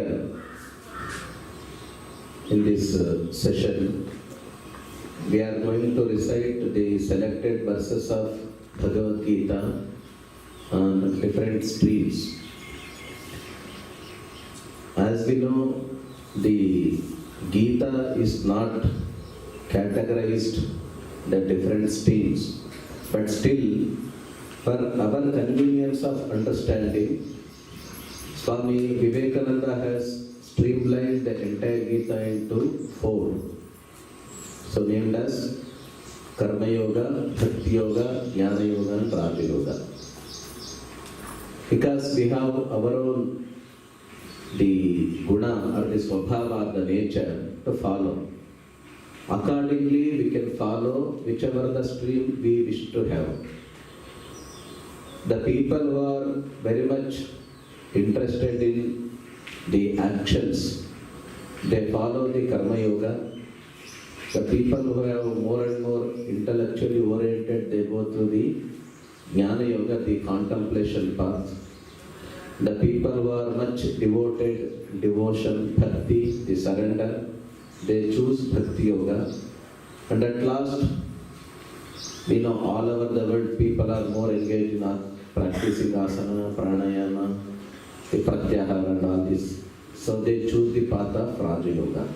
here in this session, we are going to recite the selected verses of Bhagavad Gita on different streams. As we know, the Gita is not categorized the different streams, but still, for our convenience of understanding, Swami Vivekananda has streamlined the entire Gita into 4. So named as Karma Yoga, Bhakti Yoga, Jnana Yoga and Raja Yoga. Because we have our own the guna or the swabhava, the nature to follow. Accordingly, we can follow whichever the stream we wish to have. The people who are very much interested in the actions, they follow the Karma Yoga. The people who are more and more intellectually oriented, they go through the Jnana Yoga, the contemplation path. The people who are much devoted, devotion, bhakti, the surrender, they choose Bhakti Yoga. And at last, we know all over the world people are more engaged in practicing asana, pranayama, the pratyahara and all this. So they choose the path of Raja Yoga.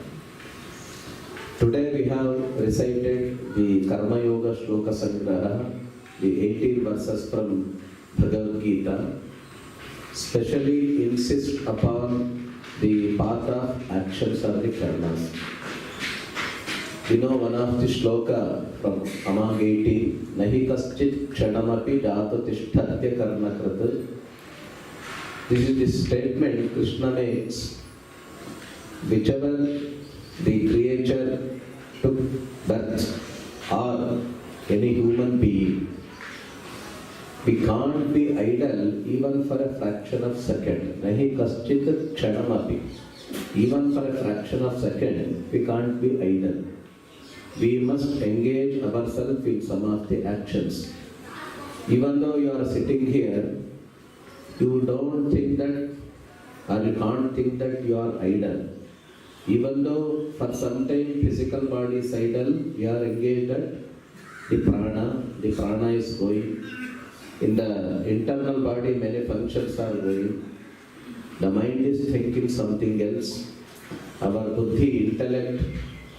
Today we have recited the Karma Yoga Shloka Sangraha, the 18 verses from Bhagavad Gita, specially insist upon the path of actions or the karmas. You know one of the shloka from among 18, Nahi kaschit kshanamapi jata tishthatya karmakrat. This is the statement Krishna makes. Whichever the creature took birth or any human being, we can't be idle even for a fraction of second. Nahi kaschit kshanamapi. Even for a fraction of second, we can't be idle. We must engage ourselves in some of the actions. Even though you are sitting here, you don't think that, or you can't think that you are idle. Even though for some time physical body is idle, we are engaged at the prana is going. In the internal body, many functions are going. The mind is thinking something else. Our buddhi, intellect,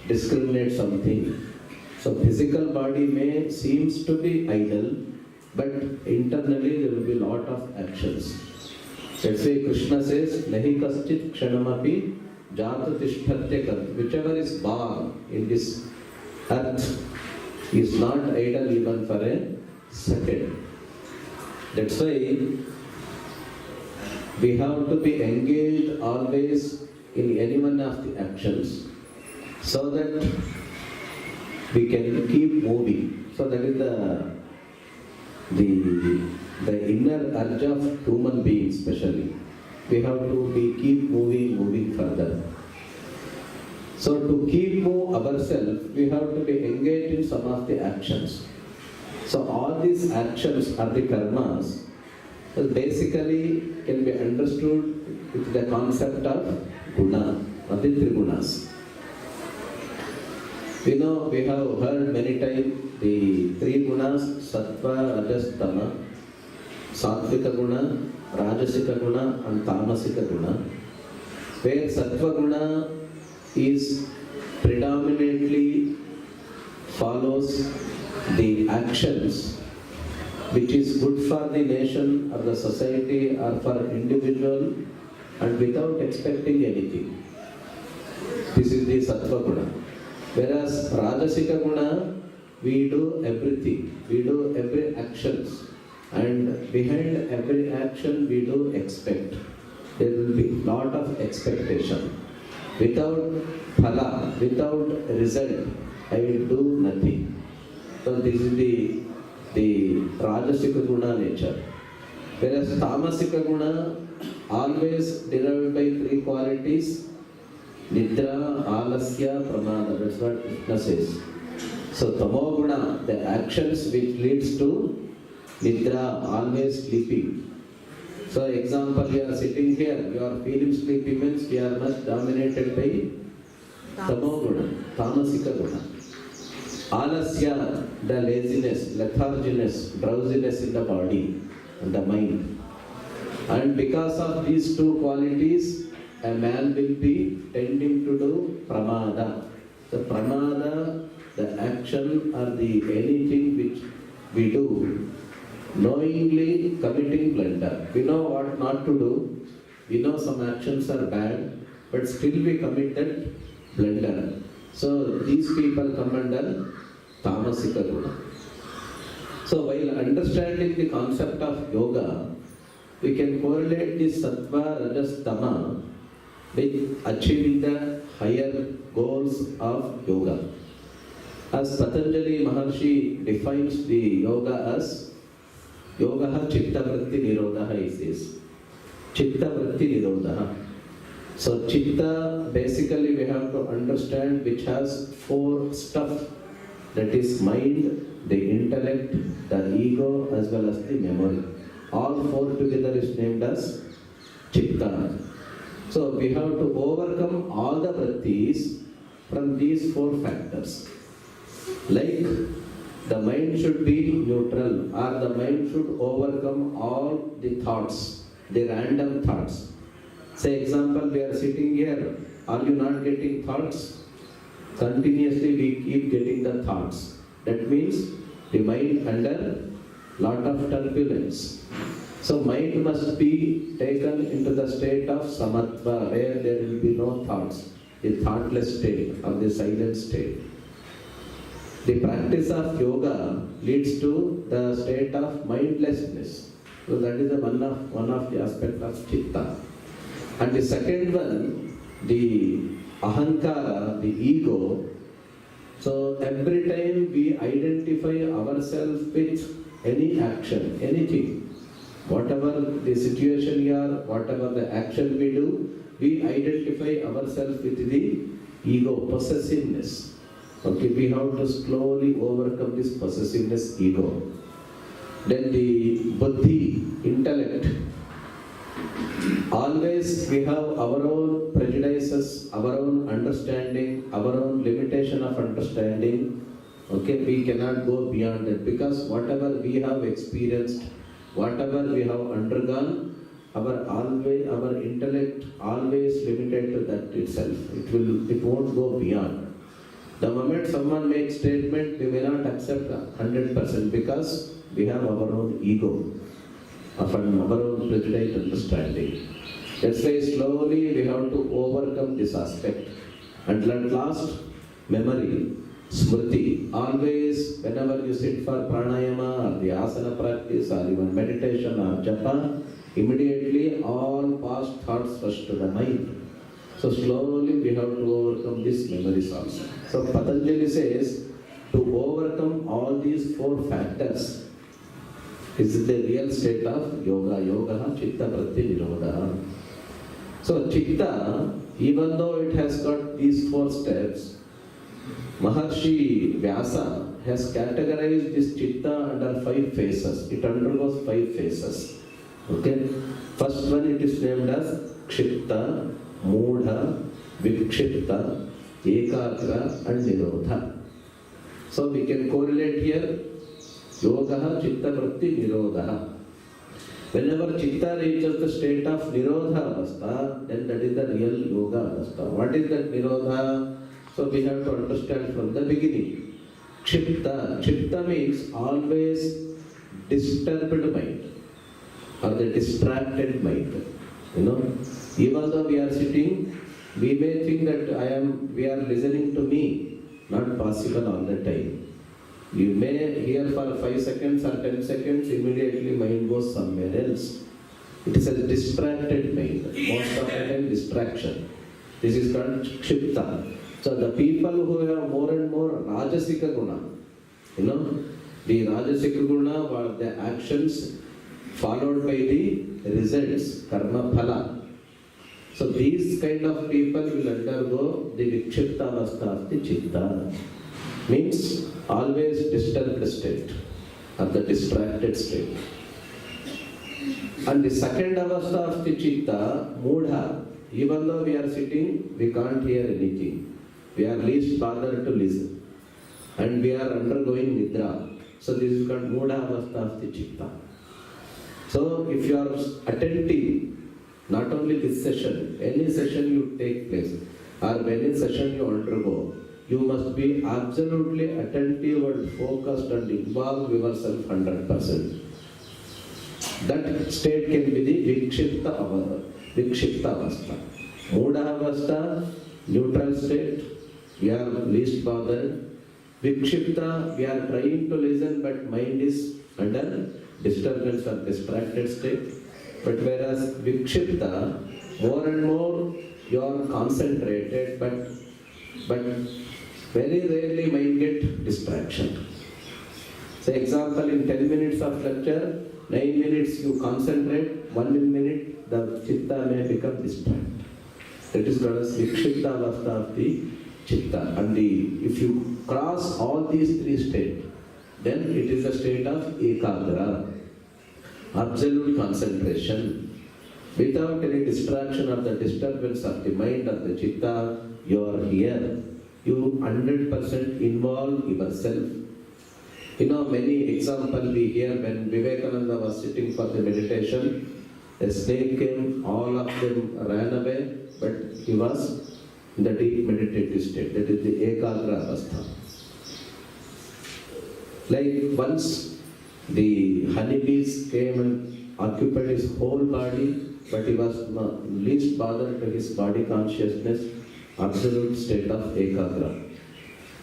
discriminate something. So physical body seems to be idle, but internally there will be a lot of actions. Let's say Krishna says, Nahi kaschit kshanamapi jata tishthatya kar. Whichever is born in this earth is not idle even for a second. That's why we have to be engaged always in any one of the actions, so that we can keep moving. So that is the inner urge of human beings especially. We have to keep moving further. So to keep move ourselves, we have to be engaged in some of the actions. So all these actions are the karmas. So basically can be understood with the concept of guna or the trigunas. We know, we have heard many times the 3 gunas, sattva, rajas, tama, sattvika guna, rajasika guna and tamasika guna, where sattva guna is predominantly follows the actions which is good for the nation or the society or for individual and without expecting anything. This is the sattva guna. Whereas rajasika guna, we do everything, we do every actions, and behind every action we do expect. There will be lot of expectation. Without phala, without result, I will do nothing. So this is the rajasika guna nature. Whereas tamasika guna always derived by 3 qualities: nidra, alasya, pramada. That's what Krishna says. So tamo guna, the actions which leads to nidra, always sleeping. So example, you are sitting here, you are feeling sleepy means we are much dominated by tamoguna, tamasika guna. Alasya, the laziness, letharginess, drowsiness in the body and the mind. And because of these two qualities, a man will be tending to do pramada. The pramada, the action or the anything which we do, knowingly committing blunder. We know what not to do. We know some actions are bad, but still we commit that blunder. So these people come under tamasika guna. So while understanding the concept of yoga, we can correlate the sattva, rajas, tama with achieving the higher goals of yoga. As Patanjali Maharshi defines the yoga as yoga chitta vritti nirodha, he says. Chitta vritti nirodha. So chitta, basically we have to understand, which has four stuff, that is mind, the intellect, the ego as well as the memory. All four together is named as chitta. So we have to overcome all the vrittis from these four factors. Like the mind should be neutral, or the mind should overcome all the thoughts, the random thoughts. Say example, we are sitting here, are you not getting thoughts? Continuously we keep getting the thoughts. That means the mind under lot of turbulence. So mind must be taken into the state of samatva, where there will be no thoughts, the thoughtless state or the silent state. The practice of yoga leads to the state of mindlessness. So that is one of the aspects of chitta. And the second one, the ahankara, the ego. So every time we identify ourselves with any action, anything, whatever the situation we are, whatever the action we do, we identify ourselves with the ego, possessiveness. Okay, we have to slowly overcome this possessiveness, ego. Then the buddhi, intellect. Always we have our own prejudices, our own understanding, our own limitation of understanding. Okay, we cannot go beyond it, because whatever we have experienced, whatever we have undergone, our intellect always limited to that itself. It won't go beyond. The moment someone makes statement, we may not accept 100% because we have our own ego, of our own prejudiced understanding. That's why slowly we have to overcome this aspect. And at last, memory, smriti. Always, whenever you sit for pranayama or the asana practice or even meditation or japa, immediately all past thoughts rush to the mind. So slowly we have to overcome these memories also. So Patanjali says, to overcome all these four factors is the real state of yoga. Yoga, chitta, vritti, nirodha. So chitta, even though it has got these four steps, Maharshi Vyasa has categorized this chitta under 5 phases. It undergoes 5 phases. Okay? First one, it is named as kshipta, Mudha, Vikshipta, Ekagra and Nirodha. So we can correlate here Yoga, Chitta, Vritti, Nirodha. Whenever Chitta reaches the state of Nirodha Avastha, then that is the real Yoga Avastha. What is that Nirodha? So we have to understand from the beginning. Kshipta. Kshipta means always disturbed mind or the distracted mind. You know, even though we are sitting, we may think that we are listening to me. Not possible all the time. You may hear for 5 seconds or 10 seconds, immediately mind goes somewhere else. It is a distracted mind. Most of the time, distraction. This is called kshipta. So the people who have more and more rajasika guna, the rajasika guna were the actions followed by the results, karma phala. So these kind of people will undergo the vikshipta avastha of the chitta. Means always disturbed state or the distracted state. And the second avastha of the chitta, mudha, even though we are sitting, we can't hear anything. We are least bothered to listen. And we are undergoing nidra. So this is called mudha avastha of the chitta. So if you are attentive, not only this session, any session you take place, or any session you undergo, you must be absolutely attentive and focused and involve yourself 100%. That state can be the vikshipta avastha. Mudha avastha, neutral state, we are least bothered. Vikshipta, we are trying to listen but mind is under disturbance or distracted state. But whereas vikshipta, more and more you are concentrated, but very rarely mind get distraction. So example, in 10 minutes of lecture, 9 minutes you concentrate, 1 minute the chitta may become distracted. That is called as vikshipta avastha of the chitta. And if you cross all these three states, then it is a state of ekagra, absolute concentration. Without any distraction or the disturbance of the mind or the chitta, you are here. You 100% involve yourself. You know, many examples we hear when Vivekananda was sitting for the meditation, a snake came, all of them ran away, but he was in the deep meditative state. That is the ekagra avastha. Like once the honeybees came and occupied his whole body, but he was least bothered to his body consciousness, absolute state of ekagra.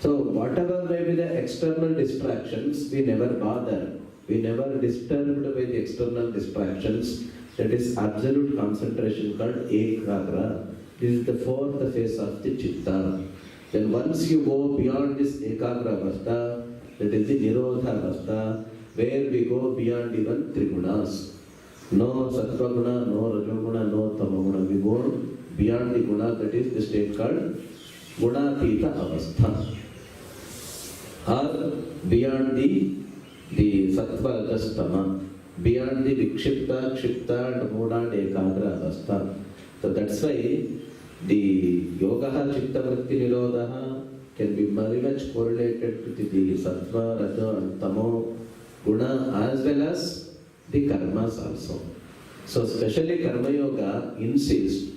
So whatever may be the external distractions, we never bother. We never disturbed by the external distractions. That is absolute concentration called ekagra. This is the fourth phase of the chitta. Then once you go beyond this ekagra avastha, that is the nirodha avastha, where we go beyond even trigunas. No sattva guna, no rajoguna, no tamaguna. We go beyond the guna, that is the state called gunatita avastha. Or beyond the sattva rajastama, beyond the vikshipta, kshipta and mudha and ekagra avastha. So that's why the yogaha chitta vritti nirodha can be very much correlated with the sattva, raja and tamo guna as well as the karmas also. So especially karma yoga insists,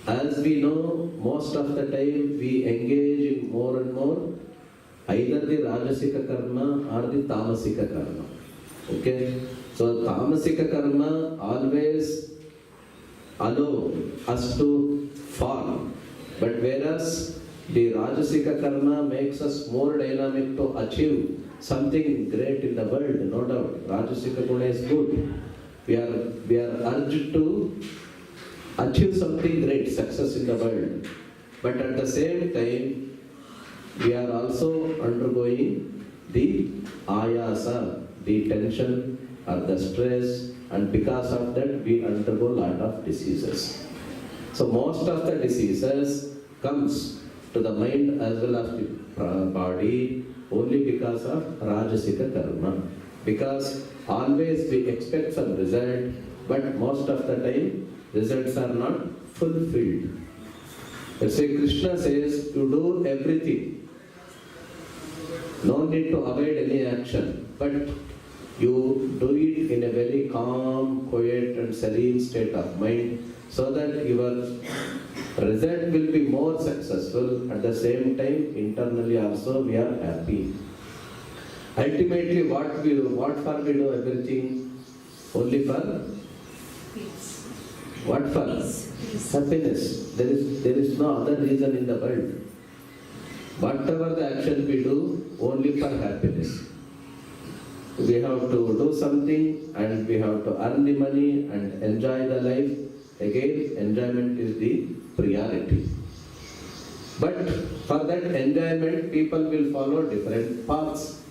as we know, most of the time we engage in more and more either the rajasika karma or the tamasika karma. Okay? So tamasika karma always allow us to fall. But whereas the rajasika karma makes us more dynamic to achieve something great in the world, no doubt. Rajasika guna is good. We are urged to achieve something great, success in the world. But at the same time, we are also undergoing the ayasa, the tension or the stress, and because of that we undergo a lot of diseases. So most of the diseases comes to the mind as well as the body only because of rajasika karma. Because always we expect some result, but most of the time results are not fulfilled. Let's say Krishna says, you do everything. No need to avoid any action, but you do it in a very calm, quiet and serene state of mind so that your result will be more successful. At the same time, internally also we are happy. Ultimately, what for we do everything? Only for Peace. what for? Peace. Happiness. There is no other reason in the world. Whatever the action we do, only for happiness. We have to do something and we have to earn the money and enjoy the life. Again, enjoyment is the priority. But for that enjoyment, people will follow different paths.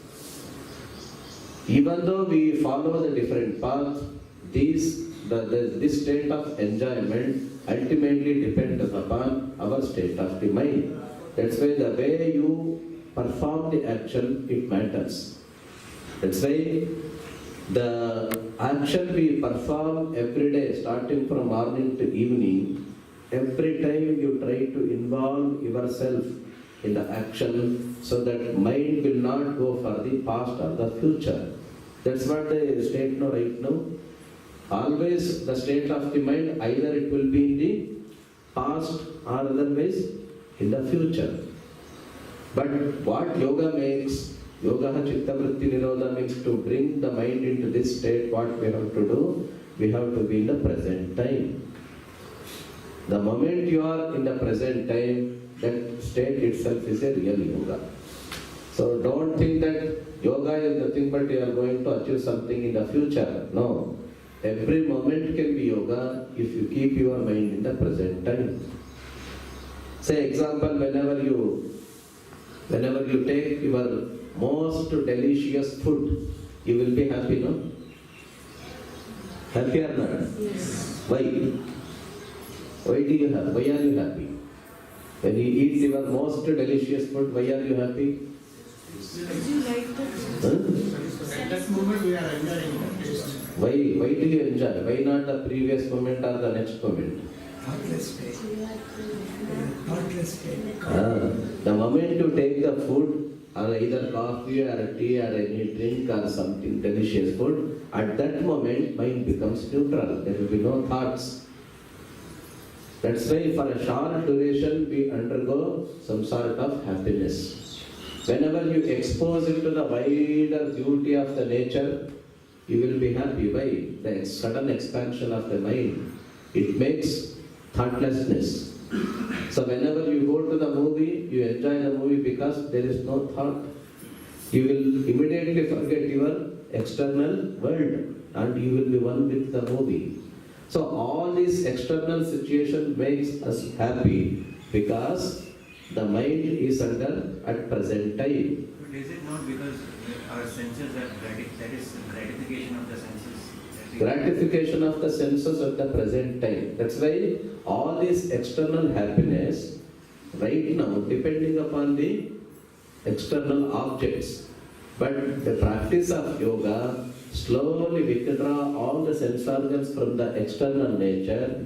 Even though we follow the different paths, this state of enjoyment ultimately depends upon our state of the mind. That's why the way you perform the action, it matters. That's why The action we perform every day, starting from morning to evening, every time you try to involve yourself in the action so that mind will not go for the past or the future. That's what the state now right now. Always the state of the mind, either it will be in the past or otherwise in the future. But what yoga makes, yoga chitta vritti nirodha means to bring the mind into this state, what we have to do? We have to be in the present time. The moment you are in the present time, that state itself is a real yoga. So don't think that yoga is nothing but you are going to achieve something in the future. No. Every moment can be yoga if you keep your mind in the present time. Say example, whenever you take your most delicious food, you will be happy, no? Happy or not? Yes. Why? Why are you happy? When you eat your most delicious food, why are you happy? Would you like that? Huh? At that moment we are enjoying the taste. Why do you enjoy? Why not the previous moment or the next moment? Thoughtless way. Thoughtless way. The moment you take the food, or either coffee or tea or any drink or something delicious food, at that moment mind becomes neutral. There will be no thoughts. That's why for a short duration we undergo some sort of happiness. Whenever you expose into the wider beauty of the nature, you will be happy. Why? The sudden expansion of the mind. It makes thoughtlessness. So whenever you go to the movie, you enjoy the movie because there is no thought. You will immediately forget your external world and you will be one with the movie. So all these external situation makes us happy because the mind is under at present time. But is it not because our senses are that is gratification of the senses? Gratification of the senses at the present time. That's why all this external happiness right now depending upon the external objects. But the practice of yoga slowly withdraw all the sense organs from the external nature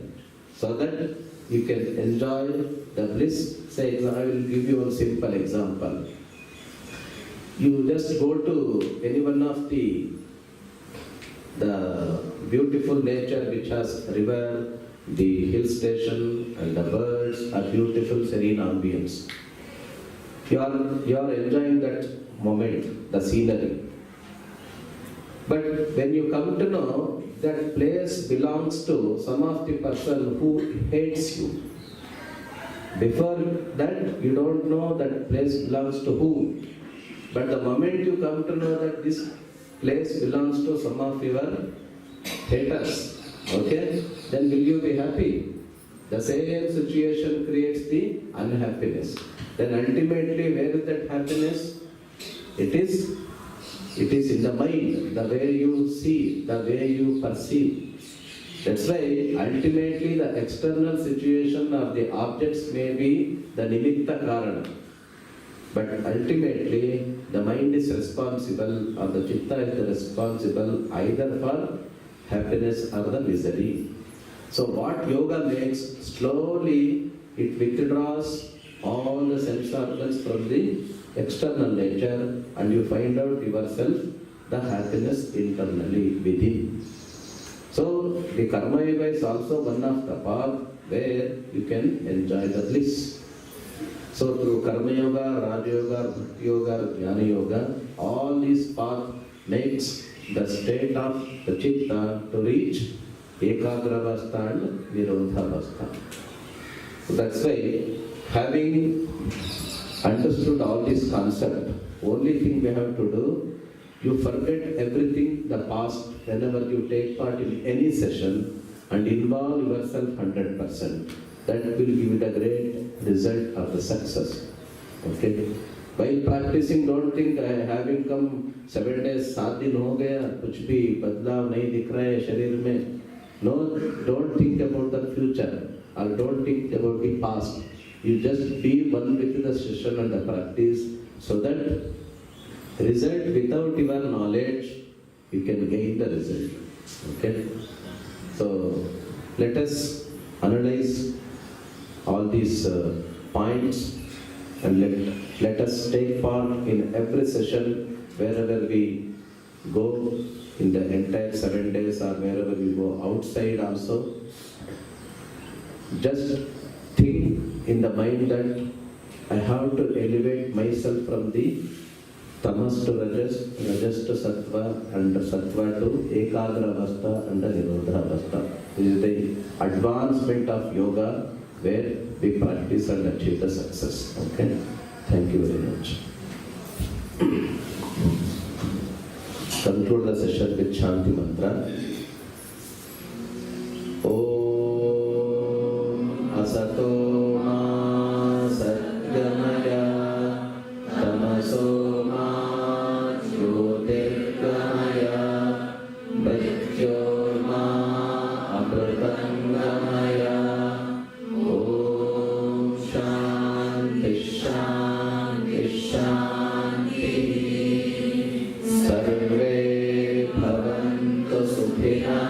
so that you can enjoy the bliss. Say, I will give you a simple example. You just go to any one of the beautiful nature which has river, the hill station and the birds, a beautiful serene ambience. You are enjoying that moment, the scenery. But when you come to know that place belongs to some of the person who hates you, before that you don't know that place belongs to whom. But the moment you come to know that this place belongs to some of your haters, okay, then will you be happy? The same situation creates the unhappiness. Then ultimately where is that happiness? It is in the mind, the way you see, the way you perceive. That's why ultimately the external situation of the objects may be the nimitta karana. But ultimately the mind is responsible or the chitta is responsible either for happiness or the misery. So what yoga makes, slowly it withdraws all the sense organs from the external nature and you find out yourself the happiness internally within. So the karma yoga is also one of the path where you can enjoy the bliss. So through karma yoga, raja yoga, bhakti yoga, jnana yoga, all these paths makes the state of the chitta to reach ekagravastha and nirodhavastha. So that's why having understood all this concept, only thing we have to do, you forget everything the past whenever you take part in any session and involve yourself 100%. That will give you the great result of the success. Okay? While practicing, don't think having come 7 days, 7 दिन हो गया, कुछ भी बदलाव नहीं दिख रहा है शरीर में. No, don't think about the future or don't think about the past. You just be one with the session and the practice so that result without your knowledge we can gain the result. Okay? So let us analyze all these points and let us take part in every session wherever we go in the entire 7 days or wherever we go outside also. Just think in the mind that I have to elevate myself from the tamas to rajas, rajas to sattva, and sattva to ekagra avastha and nirodha avastha. This is the advancement of yoga where we practice and achieve the success. Okay? Thank you very much. Conclude the session with Shanti Mantra. Om Asato Ma Satgamaya Tamaso Ma Jyotirgamaya Mrityo Ma Amritangamaya. Om Shanti Shanti Shanti. Sarve Bhavantu Sukhina.